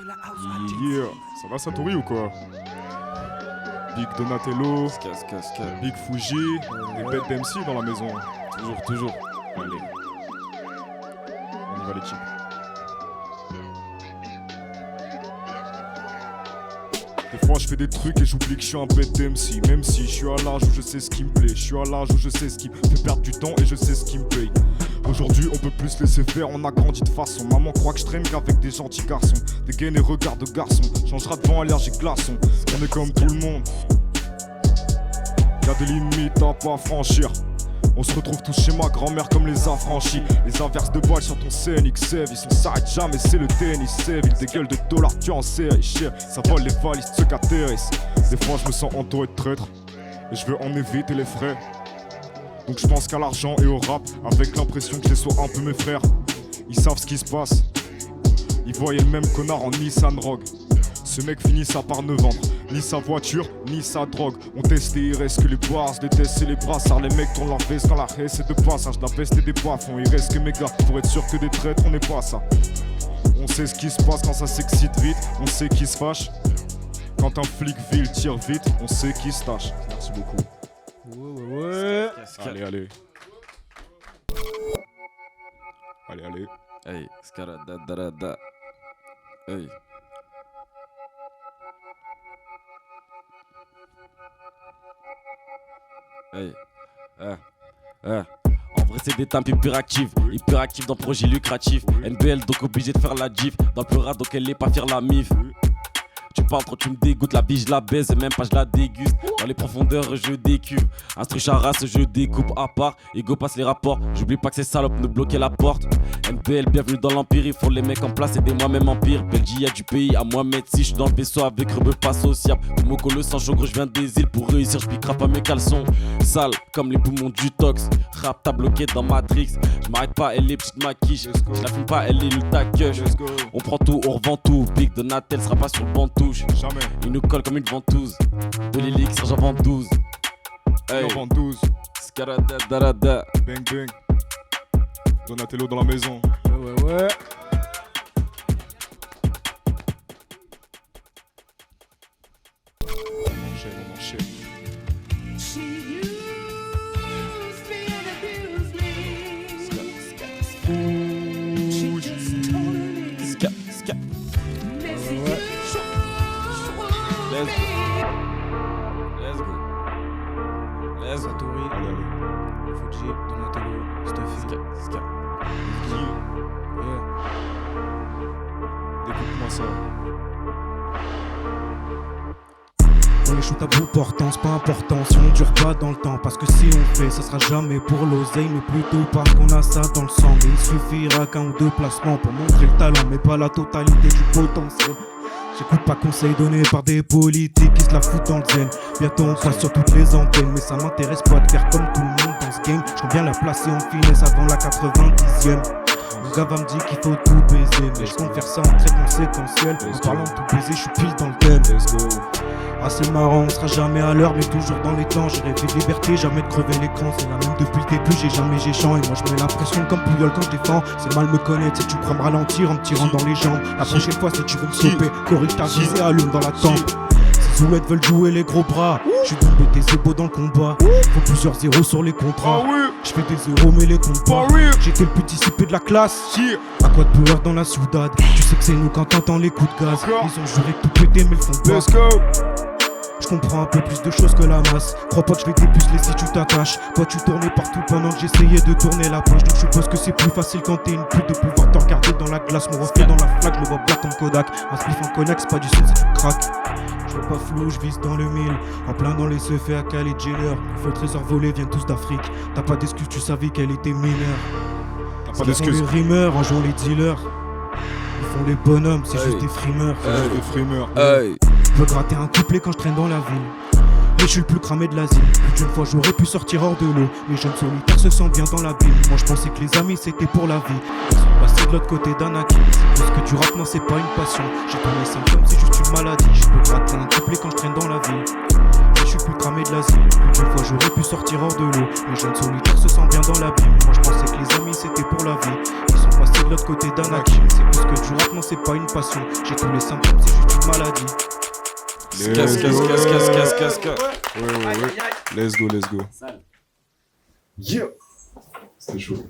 Yeah, ça va Satori ou quoi? Big Donatello, Big Fuji, des bêtes d'MC dans la maison. Toujours. Allez. On y va l'équipe. Des fois je fais des trucs et j'oublie que je suis un bête d'MC. Même si je suis à l'âge où je sais ce qui me plaît. Je suis à l'âge où je sais ce qui me fait perdre du temps et je sais ce qui me paye. Aujourd'hui on peut plus se laisser faire, on a grandi de façon. Maman croit que je traîne qu'avec des gentils garçons. Des gaines et regards de garçons. Changera de vent allergique glaçon. On est comme tout le monde. Y'a des limites à pas franchir. On se retrouve tous chez ma grand-mère comme les affranchis. Les averses de balles sur ton CNX Sève. Ils s'arrêtent jamais, c'est le tennis Sève. Ils dégueulent de dollars, tu en série cher. Ça vole les valises de ceux qui atterrissent. Des fois je me sens entouré de traîtres et je veux en éviter les frais. Donc je pense qu'à l'argent et au rap, avec l'impression que je les sois un peu mes frères. Ils savent ce qui se passe. Ils voyaient le même connard en Nissan Rogue. Ce mec finit ça par ne vendre ni sa voiture, ni sa drogue. On testait, il reste que les bars, les tests et les brassards. Les mecs tournent leur veste dans la haie, c'est de passage. La veste et des bas-fonds, il reste que mes gars. Pour être sûr que des traîtres, on n'est pas ça. On sait ce qui se passe quand ça s'excite vite. On sait qui se fâche. Quand un flic ville tire vite, on sait qui se tâche. Merci beaucoup. Ouais. Allez. Hey, scaradadada. Hey. Hey. En vrai c'est des temps hyperactifs dans projet lucratif. NBL donc obligé de faire la gif. Dans le pleura donc elle est pas fière la mif. Tu parles trop, tu me dégoûtes, la vie je la baise et même pas je la déguste. Dans les profondeurs je décuve. Instru charasse je découpe à part. Ego passe les rapports, j'oublie pas que ces salopes nous bloquaient la porte. NPL bienvenue dans l'empire, il faut les mecs en place et des moi-même empire. Belgique y'a du pays à moi mettre si je suis dans le vaisseau avec rebeu pas sociable. Tomoko le sang chaud gros je viens des îles, pour réussir je piquera pas mes caleçons. Sale comme les poumons du tox. Rap t'as bloqué dans Matrix. Je m'arrête pas, elle est petite maquiche. Je la fume pas, elle est l'ulta cush. On prend tout, on revend tout. Big Donatel sera pas sur le banc touche. Jamais. Il nous colle comme une ventouse. De l'élixir j'en vends 12. Hey. J'en vends 12. Scaradadada. Bang bang. Donatello dans la maison. Ouais. On enchaîne. She used me and abused me. She just totally messy. Let's go. Satori, Fuji, Donatello, Stuffy. Yeah. Découpe-moi ça. On les shoot à bout portant, c'est pas important si on dure pas dans le temps. Parce que si on fait, ça sera jamais pour l'oseille, mais plutôt parce qu'on a ça dans le sang. Mais il suffira qu'un ou deux placements pour montrer le talent, mais pas la totalité du potentiel. J'écoute pas conseils donnés par des politiques qui se la foutent dans le zen. Bientôt on passe sur toutes les antennes, mais ça m'intéresse pas de faire comme tout le monde dans ce game. Je bien la placer en finesse avant la 90e. Mon gars va me dire qu'il faut tout baiser, mais je compte faire ça en traitement séquentiel. En parlant de tout baiser, je suis pile dans le thème. Ah c'est marrant, on sera jamais à l'heure mais toujours dans les temps. J'ai rêvé de liberté, jamais de crever l'écran. C'est la même depuis le début, j'ai jamais géchant. Et moi je mets la pression comme Pouyol quand je défends. C'est mal me connaître si tu crois me ralentir en me tirant dans les jambes. La prochaine fois si tu veux me stopper, corrige ta visée, allume dans la tempe. Ces zoulettes veulent jouer les gros bras. J'suis tombé tes ébaux dans le combat. Faut plusieurs zéros sur les contrats. J'fais des zéros mais les compte pas. J'étais le petit CP de la classe. À quoi de peur dans la soudade. Tu sais que c'est nous quand t'entends les coups de gaz. Ils ont juré de tout péter mais le font pas. Let's go. Je comprends un peu plus de choses que la masse. Crois pas que je vais t'épuceler si tu t'attaches. Toi tu tournais partout pendant que j'essayais de tourner la page. Donc je suppose que c'est plus facile quand t'es une pute de pouvoir te regarder dans la glace. Mon reflet dans la flaque, je le vois black comme Kodak. Un spliff en cognac, c'est pas du son, c'est du crack. Je vois pas flou, je vise dans le mille. En plein dans les œufs à Kylie Jenner. Faut le trésor volé, viennent tous d'Afrique. T'as pas d'excuse, tu savais qu'elle était mineure. T'as pas d'excuse. Les rimeurs, en jouant les dealers. Ils font les bonhommes, c'est juste des frimeurs. Des frimeurs. Je veux gratter un couplet quand je traîne dans la ville. Mais je suis le plus cramé de l'asile. Plus d'une fois j'aurais pu sortir hors de l'eau. Les jeunes solitaires se sentent bien dans la ville. Moi je pensais que les amis c'était pour la vie. Ils sont passés de l'autre côté d'Anakin. C'est plus que du rap, non c'est pas une passion. J'ai pas mes symptômes, c'est juste une maladie. Je peux gratter un couplet quand je traîne dans la ville. Mais je suis plus cramé de l'asile. Plus d'une fois j'aurais pu sortir hors de l'eau. Les jeunes solitaires se sentent bien dans la ville. Moi je pensais que les amis c'était pour la vie. Ils sont passés de de l'autre côté d'Anakin. C'est plus que du rap, non c'est pas une passion. J'ai tous les symptômes, c'est juste une maladie. Qu'est-ce que. Ouais. Let's go. Yeah. C'était chaud.